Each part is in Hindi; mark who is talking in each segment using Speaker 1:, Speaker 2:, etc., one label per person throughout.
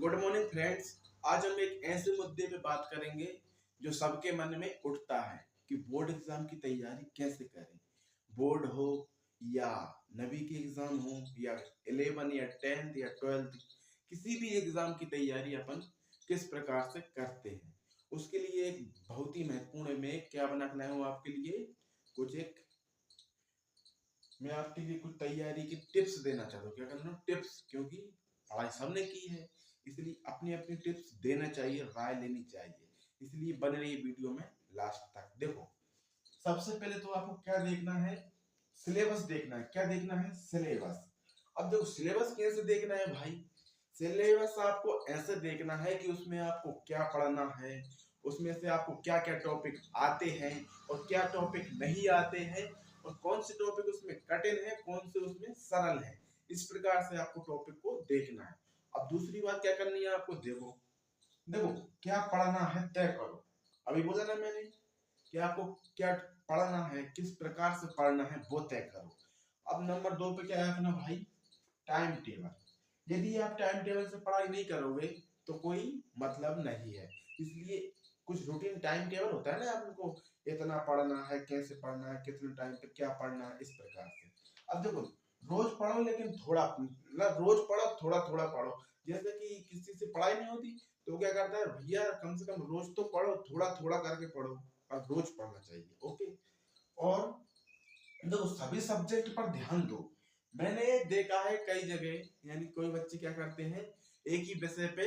Speaker 1: Good morning friends. आज हम एक ऐसे मुद्दे पे बात करेंगे जो सबके मन में उठता है कि बोर्ड एग्जाम की तैयारी कैसे करें। बोर्ड हो या नवी के एग्जाम हो या 11 या 10th या 12th, किसी भी एग्जाम की तैयारी अपन किस प्रकार से करते हैं। उसके लिए एक बहुत ही महत्वपूर्ण मैं क्या बना के लाया हूँ आपके लिए। कुछ एक मैं आपके लिए कुछ तैयारी की टिप्स देना चाहता हूँ। क्या करना टिप्स, क्योंकि पढ़ाई सबने की है, इसलिए अपनी अपनी टिप्स देना चाहिए, राय लेनी चाहिए। इसलिए बने रही वीडियो में लास्ट तक। देखो, सबसे पहले तो आपको क्या देखना है, सिलेबस देखना है। क्या देखना है? सिलेबस। अब देखो, सिलेबस कैसे देखना है भाई। सिलेबस आपको ऐसे देखना है कि उसमें आपको क्या पढ़ना है, उसमें से आपको क्या क्या टॉपिक आते हैं और क्या टॉपिक नहीं आते हैं, और कौन से टॉपिक उसमें कठिन है, कौन से उसमें सरल है। इस प्रकार से आपको टॉपिक को देखना है। अब दूसरी बात क्या करनी है आपको, देखो देखो क्या पढ़ना है तय करो। अभी बोला ना मैंने कि आपको क्या पढ़ना है, किस प्रकार से पढ़ना है वो तय करो। अब नंबर 2 पे क्या है अपना भाई, टाइम टेबल। यदि आप टाइम टेबल से पढ़ाई नहीं करोगे तो कोई मतलब नहीं है। इसलिए कुछ रूटीन टाइम टेबल होता है ना, आपको इतना पढ़ना है, कैसे पढ़ना है, कितने टाइम पे क्या पढ़ना है, इस प्रकार से। अब देखो, रोज पढ़ो लेकिन थोड़ा, मतलब रोज पढ़ो, थोड़ा थोड़ा पढ़ो। जैसे कि किसी से पढ़ाई नहीं होती तो क्या करता है भैया, कम से कम रोज तो पढ़ो, थोड़ा थोड़ा करके पढ़ो, और रोज पढ़ना चाहिए। ओके। और देखो, सभी सब्जेक्ट पर ध्यान दो। मैंने देखा है कई जगह, यानी कोई बच्चे क्या करते हैं, एक ही विषय पे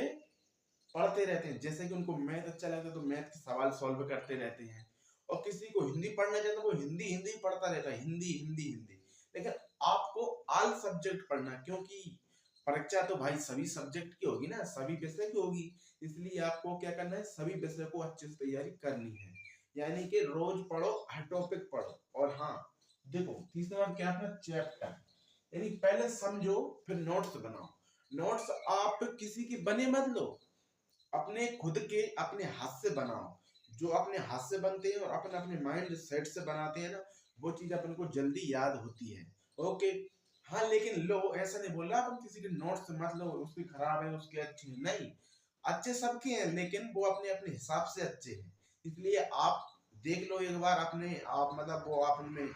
Speaker 1: पढ़ते रहते हैं। जैसे कि उनको मैथ अच्छा लगता है तो मैथ के सवाल सॉल्व करते रहते हैं, और किसी को हिंदी पढ़ना चाहता है वो हिंदी हिंदी पढ़ता रहता है, हिंदी हिंदी हिंदी। लेकिन आपको ऑल सब्जेक्ट पढ़ना है, क्योंकि परीक्षा तो भाई सभी सब्जेक्ट की होगी ना, सभी विषय की होगी। इसलिए आपको क्या करना है, सभी विषय को अच्छे से तैयारी करनी है। यानी कि रोज पढ़ो, हर टॉपिक पढ़ो। और हाँ, देखो तीसरा क्या अपना चैप्टर, यानी पहले समझो फिर नोट्स बनाओ। नोट्स आप किसी की बने मत लो, अपने खुद के अपने हाथ से बनाओ। जो अपने हाथ से बनते हैं और अपने अपने माइंड सेट से बनाते हैं ना, वो चीज अपन को जल्दी याद होती है। ओके। हाँ, लेकिन लो, ऐसा नहीं बोल रहा अपन किसी के नोट्स मत लो, उसकी खराब है उसके अच्छे हैं, नहीं। अच्छे सबके हैं, लेकिन वो अपने अपने हिसाब से अच्छे हैं। इसलिए आप देख लो एक बार अपने आप, मतलब वो आप उनमें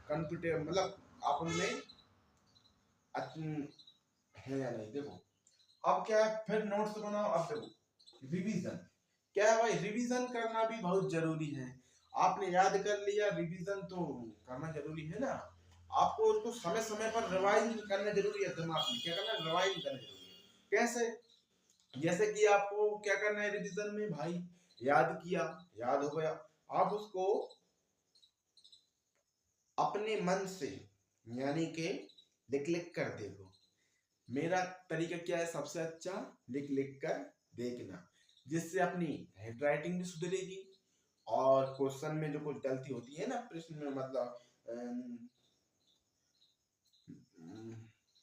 Speaker 1: कंप्यूटर, मतलब आप उनमें है या नहीं। देखो, अब क्या है, फिर नोट्स बनाओ। अब देखो, रिवीजन क्या है भाई, रिवीजन करना भी बहुत जरूरी है। आपने याद कर लिया, रिवीजन तो करना जरूरी है ना। आपको उसको समय समय पर रिवाइज करना जरूरी है। दिमाग में क्या करना है, रिवाइज करना जरूरी है। कैसे? जैसे कि आपको क्या करना है रिवीजन में भाई, याद किया, याद हो गया, आप उसको अपने मन से, यानी कि लिख लिख कर देखो। मेरा तरीका क्या है, सबसे अच्छा लिख लिख कर देखना, जिससे अपनी हैंड राइटिंग भी सुधरेगी, और क्वेश्चन में जो कुछ गलती होती है ना प्रश्न में, मतलब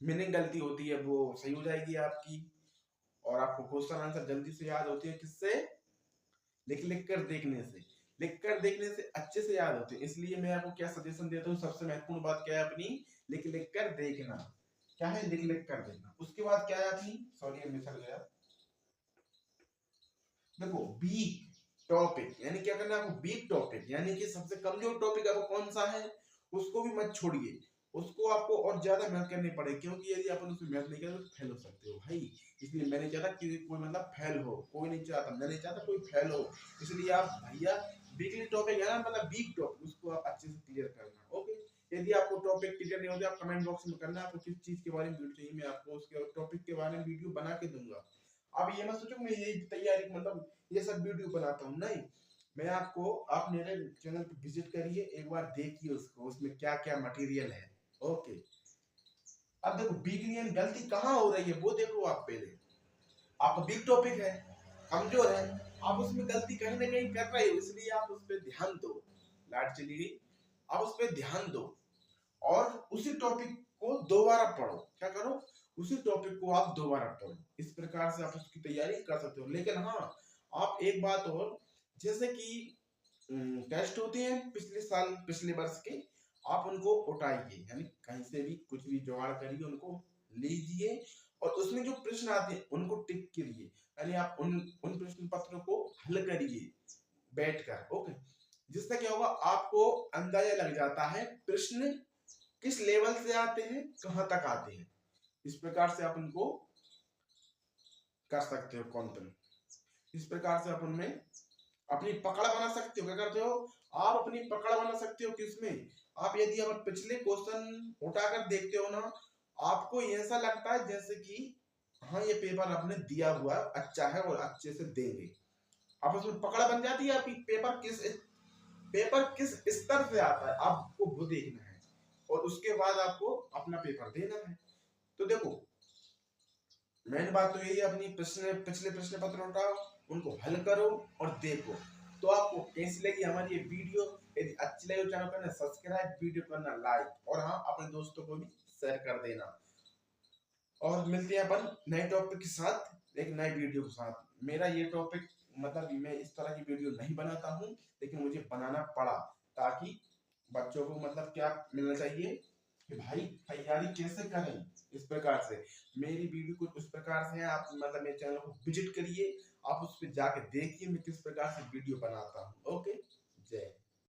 Speaker 1: मीनिंग गलती होती है, वो सही हो जाएगी आपकी। और आपको क्वेश्चन आंसर जल्दी से याद होती है, किससे? लिख लिख कर देखने से। लिख कर देखने से अच्छे से याद होते हैं। इसलिए मैं आपको क्या सजेशन देता हूँ, सबसे महत्वपूर्ण बात क्या है अपनी, लिख लिख कर देखना। क्या है? लिख लिख कर देखना। उसके बाद क्या है अपनी, सॉरी मिसल गया, देखो वीक टॉपिक, यानी क्या करना है आपको, वीक टॉपिक, यानी कि सबसे कमजोर टॉपिक आपको कौन सा है, उसको भी मत छोड़िए। उसको आपको और ज्यादा मेहनत करनी पड़ेगी, क्योंकि यदि आप उसमें मेहनत नहीं करें तो फेल हो सकते हो भाई। इसलिए मैं नहीं चाहता कि कोई मतलब फेल हो, कोई नहीं चाहता, मैं नहीं चाहता कोई फेल हो। इसलिए आप भैया, वीकली टॉपिक है ना, मतलब वीक टॉपिक, उसको आप अच्छे से क्लियर करना। ओके। यदि आपको टॉपिक क्लियर नहीं होता, आप कमेंट बॉक्स में करना आपको किस चीज के बारे में वीडियो चाहिए, मैं आपको उसके टॉपिक के बारे में वीडियो बना के दूंगा। अब ये मत सोचो मैं यही तैयारी, मतलब ये सब वीडियो बनाता हूँ, नहीं। मैं आपको, आप मेरे चैनल पे विजिट करिए, एक बार देखिए उसको, उसमें क्या क्या मटेरियल है। ओके। अब देखो, बिगनियन गलती कहाँ हो रही है वो देखो। आप पहले, आपका बिग टॉपिक है, कमजोर है, आप उसमें गलती कहीं ना कहीं कर रहे हो, इसलिए आप उस पर ध्यान दो। लाइट चली गई। आप उस पर ध्यान दो, और उसी टॉपिक को दोबारा पढ़ो। क्या करो? उसी टॉपिक को आप दोबारा पढ़ो। इस प्रकार से आप उसकी तैयारी कर सकते हो। लेकिन हाँ, आप एक बात और, जैसे कि टेस्ट होते हैं पिछले साल, पिछले वर्ष के, आप उनको उठाइए, यानी कहीं से भी कुछ भी जुगाड़ करिए, उनको लीजिए, और उसमें जो प्रश्न आते हैं उनको टिक करिए। यानी आप उन उन प्रश्न पत्रों को हल करिए बैठकर। ओके, जिससे क्या होगा, आपको अंदाजा लग जाता है प्रश्न किस लेवल से आते हैं, कहां तक आते हैं। इस प्रकार से आप उनको कर सकते हो कॉन्टन। इस प्रकार से आप उनमें अपनी पकड़ बना सकते हो। क्या करते हो, आप अपनी पकड़ बना सकते हो किसमें, आप यदि आप पिछले क्वेश्चन उठाकर देखते हो ना, आपको ऐसा लगता है जैसे कि हाँ ये पेपर आपने दिया हुआ अच्छा है और अच्छे से देंगे। आप उसमें पकड़ बन जाती है आपकी, पेपर किस स्तर से आता है आपको वो देखना है, और उसके बाद आपको अपना पेपर देना है। तो देखो, मेन बात तो यही है, अपनी पिछले प्रश्न पत्र उठाओ, उनको हल करो और देखो। तो आपको कैसी लगी हमारी ये वीडियो, यदि अच्छी लगी तो चैनल करना सब्सक्राइब, वीडियो करना लाइक, और हाँ अपने दोस्तों को भी शेयर कर देना। और मिलते हैं अपन नए टॉपिक के साथ, एक नए वीडियो के साथ। मेरा ये टॉपिक मतलब मैं इस तरह की वीडियो नहीं बनाता हूँ, लेकिन मुझे बनाना पड़ा ताकि बच्चों को मतलब क्या मिलना चाहिए कि भाई तैयारी कैसे करें। इस प्रकार से मेरी वीडियो कुछ उस प्रकार से है, आप मतलब मेरे चैनल को विजिट करिए, आप उस पर जाके देखिए मैं किस प्रकार से वीडियो बनाता हूँ। ओके, जय।